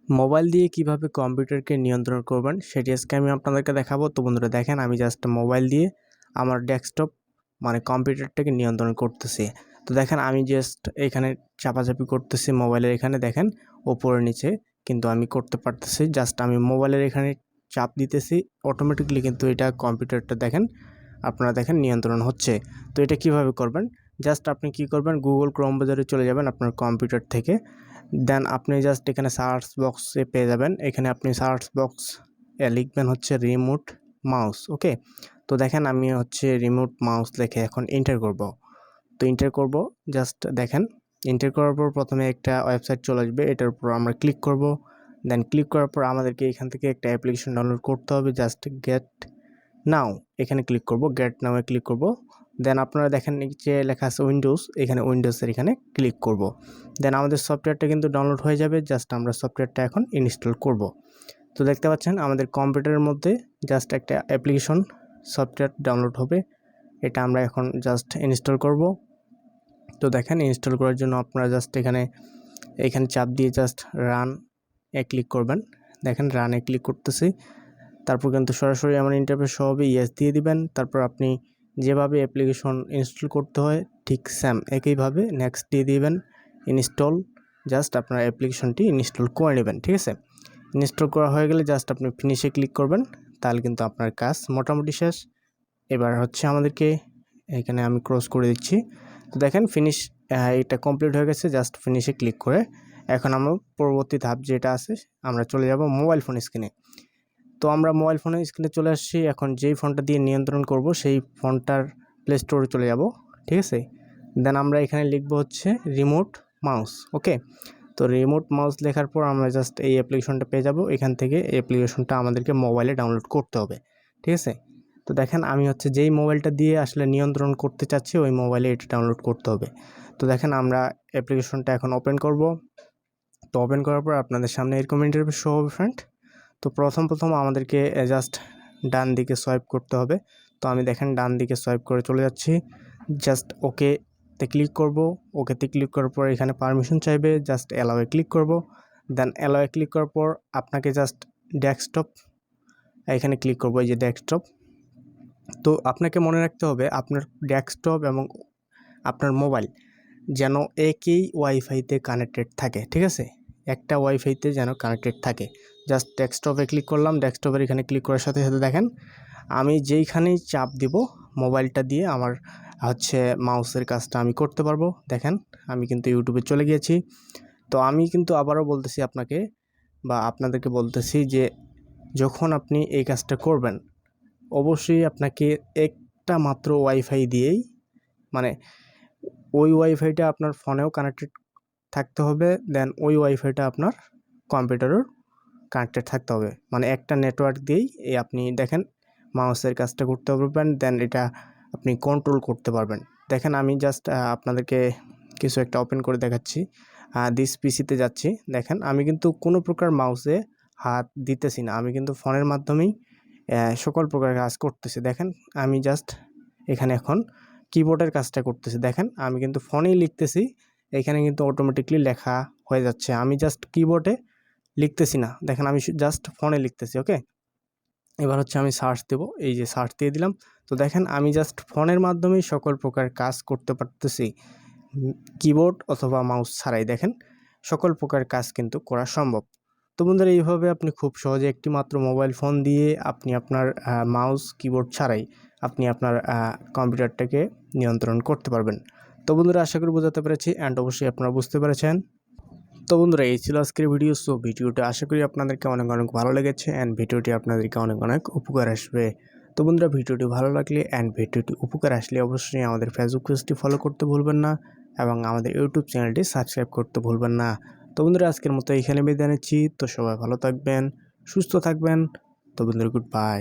Mobile দিয়ে কিভাবে কম্পিউটারকে নিয়ন্ত্রণ করবেন সেটি আজকে আমি আপনাদেরকে দেখাবো। তো বন্ধুরা দেখেন, আমি জাস্ট মোবাইল দিয়ে আমার ডেস্কটপ মানে কম্পিউটারটাকে নিয়ন্ত্রণ করতেছি। তো দেখেন আমি জাস্ট এখানে চাপাচাপি করতেছি মোবাইলের, এখানে দেখেন ওপরে নিচে কিন্তু আমি করতে পারতেছি। জাস্ট আমি মোবাইলের এখানে চাপ দিতেছি, অটোমেটিকলি কিন্তু এটা কম্পিউটারটা দেখেন আপনারা দেখেন নিয়ন্ত্রণ হচ্ছে। তো এটা কিভাবে করবেন, জাস্ট আপনি কি করবেন, গুগল ক্রোম ব্রাউজারে চলে যাবেন আপনার কম্পিউটার থেকে। দেন আপনি জাস্ট এখানে সার্চ বক্সে পেয়ে যাবেন, এখানে আপনি সার্চ বক্স লিখবেন হচ্ছে রিমোট মাউস। ওকে, তো দেখেন আমি হচ্ছে রিমোট মাউস লিখে এখন এন্টার করব। তো এন্টার করব, জাস্ট দেখেন এন্টার করার পর প্রথমে একটা ওয়েবসাইট চলে আসবে, এটার উপর আমরা ক্লিক করব। দেন ক্লিক করার পর আমাদেরকে এখান থেকে একটা অ্যাপ্লিকেশন ডাউনলোড করতে হবে, জাস্ট গেট নাও এখানে ক্লিক করব, গেট নাও ক্লিক করব। দেন আপনারা দেখেন নিচে লেখা আছে উইন্ডোজ, এখানে উইন্ডোজের এখানে ক্লিক করব। দেন আমাদের সফটওয়্যারটা কিন্তু ডাউনলোড হয়ে যাবে, জাস্ট আমরা সফটওয়্যারটা এখন ইনস্টল করব। তো দেখতে পাচ্ছেন আমাদের কম্পিউটারের মধ্যে জাস্ট একটা অ্যাপ্লিকেশন সফটওয়্যার ডাউনলোড হবে, এটা আমরা এখন জাস্ট ইনস্টল করব। তো দেখেন ইনস্টল করার জন্য আপনারা জাস্ট এখানে চাপ দিয়ে জাস্ট রান ক্লিক করবেন। দেখেন রানে ক্লিক করতেছি, তারপর কিন্তু সরাসরি আমার ইন্টারফেস শো হবে, ইয়েস দিয়ে দিবেন। তারপর আপনি যেভাবে অ্যাপ্লিকেশন ইনস্টল করতে হয় ঠিক সেম একইভাবে নেক্সট দিয়ে দিবেন, ইনস্টল। জাস্ট আপনার অ্যাপ্লিকেশনটি ইনস্টল করে নেবেন, ঠিক আছে। ইনস্টল করা হয়ে গেলে জাস্ট আপনি ফিনিশে ক্লিক করবেন, তাহলে কিন্তু আপনার কাজ মোটামুটি শেষ। এবার হচ্ছে আমাদেরকে এখানে আমি ক্রস করে দিচ্ছি। তো দেখেন ফিনিশ, এটা কমপ্লিট হয়ে গেছে, জাস্ট ফিনিশে ক্লিক করে এখন আমরা পরবর্তী ধাপ যেটা আছে আমরা চলে যাব মোবাইল ফোন স্ক্রিনে। তো আমরা মোবাইল ফোনের স্ক্রিনে চলে আসছি, এখন যেই ফোনটা দিয়ে নিয়ন্ত্রণ করব সেই ফোনটার প্লে স্টোরে চলে যাব, ঠিক আছে। দেন আমরা এখানে লিখব হচ্ছে রিমোট মাউস। ওকে, তো রিমোট মাউস লেখার পর আমরা জাস্ট এই অ্যাপ্লিকেশনটা পেয়ে যাব, এখান থেকে এই অ্যাপ্লিকেশনটা আমাদেরকে মোবাইলে ডাউনলোড করতে হবে, ঠিক আছে। তো দেখেন আমি হচ্ছে যেই মোবাইলটা দিয়ে আসলে নিয়ন্ত্রণ করতে চাচ্ছি ওই মোবাইলে এটা ডাউনলোড করতে হবে। তো দেখেন আমরা অ্যাপ্লিকেশনটা এখন ওপেন করব। তো ওপেন করার পর আপনাদের সামনে এরকম ইন্টারফেস শো হবে ফ্রেন্ড। তো প্রথম আমাদেরকে জাস্ট ডান দিকে সোয়াইপ করতে হবে। তো আমি দেখেন ডান দিকে সোয়াইপ করে চলে যাচ্ছি, জাস্ট ওকেতে ক্লিক করব। ওকেতে ক্লিক করার পর এখানে পারমিশন চাইবে, জাস্ট অ্যালাওয়ে ক্লিক করব। দেন অ্যালাওয়ে ক্লিক করার পর আপনাকে জাস্ট ডেস্কটপ এখানে ক্লিক করব, এই যে ডেস্কটপ। তো আপনাকে মনে রাখতে হবে আপনার ডেস্কটপ এবং আপনার মোবাইল যেন একই ওয়াইফাইতে কানেক্টেড থাকে, ঠিক আছে, একটা ওয়াইফাইতে যেন কানেক্টেড থাকে। জাস্ট ডেস্কটপে ক্লিক করলাম, ডেস্কটপের এখানে ক্লিক করার সাথে সাথে দেখেন আমি যেইখানেই চাপ দিব মোবাইলটা দিয়ে আমার হচ্ছে মাউসের কাজটা আমি করতে পারবো। দেখেন আমি কিন্তু ইউটিউবে চলে গিয়েছি। তো আমি কিন্তু আবারও বলতেছি আপনাকে বা আপনাদেরকে বলতেছি যে যখন আপনি এই কাজটা করবেন অবশ্যই আপনাকে একটা মাত্র ওয়াইফাই দিয়েই, মানে ওই ওয়াইফাইটা আপনার ফোনেও কানেক্টেড থাকতে হবে, দেন ওই ওয়াইফাইটা আপনার কম্পিউটারেও কানেক্টেড থাকতে হবে, মানে একটা নেটওয়ার্ক দিয়েই আপনি দেখেন মাউসের কাজটা করতে পারবেন, দেন এটা আপনি কন্ট্রোল করতে পারবেন। দেখেন আমি জাস্ট আপনাদেরকে কিছু একটা ওপেন করে দেখাচ্ছি, দিস পিসিতে যাচ্ছি। দেখেন আমি কিন্তু কোনো প্রকার মাউসে হাত দিতেছি না, আমি কিন্তু ফোনের মাধ্যমেই সকল প্রকার কাজ করতেছি। দেখেন আমি জাস্ট এখানে এখন কিবোর্ডের কাজটা করতেছি, দেখেন আমি কিন্তু ফোনেই লিখতেছি, এখানে কিন্তু অটোমেটিকলি লেখা হয়ে যাচ্ছে, আমি জাস্ট কিবোর্ডে লিখতেছি না, দেখেন আমি জাস্ট ফোনে লিখতেছি। ওকে, এবার হচ্ছে আমি সার্চ দেব, এই যে সার্চ দিয়ে দিলাম। তো দেখেন আমি জাস্ট ফোনের মাধ্যমেই সকল প্রকার কাজ করতে পারতেছি, কিবোর্ড অথবা মাউস ছাড়াই দেখেন সকল প্রকার কাজ কিন্তু করা সম্ভব। তো বন্ধুরা এইভাবে আপনি খুব সহজে একটি মাত্র মোবাইল ফোন দিয়ে আপনি আপনার মাউস কিবোর্ড ছাড়াই আপনি আপনার কম্পিউটারটাকে নিয়ন্ত্রণ করতে পারবেন। তো বন্ধুরা আশা করি বোঝাতে পেরেছি অ্যান্ড অবশ্যই আপনারা বুঝতে পেরেছেন। তো বন্ধুরা এই ছিল আজকের ভিডিও। সো ভিডিওটা আশা করি আপনাদেরকে অনেক অনেক ভালো লেগেছে অ্যান্ড ভিডিওটি আপনাদেরকে অনেক অনেক উপকার আসবে। তো বন্ধুরা ভিডিওটি ভালো লাগলে অ্যান্ড ভিডিওটি উপকার আসলে অবশ্যই আমাদের ফেসবুক পেজটি ফলো করতে ভুলবেন না এবং আমাদের ইউটিউব চ্যানেলটি সাবস্ক্রাইব করতে ভুলবেন না। তো বন্ধুরা আজকের মতো এখানে বিদায় নিচ্ছি। তো সবাই ভালো থাকবেন, সুস্থ থাকবেন। তো বন্ধুরা গুড বাই।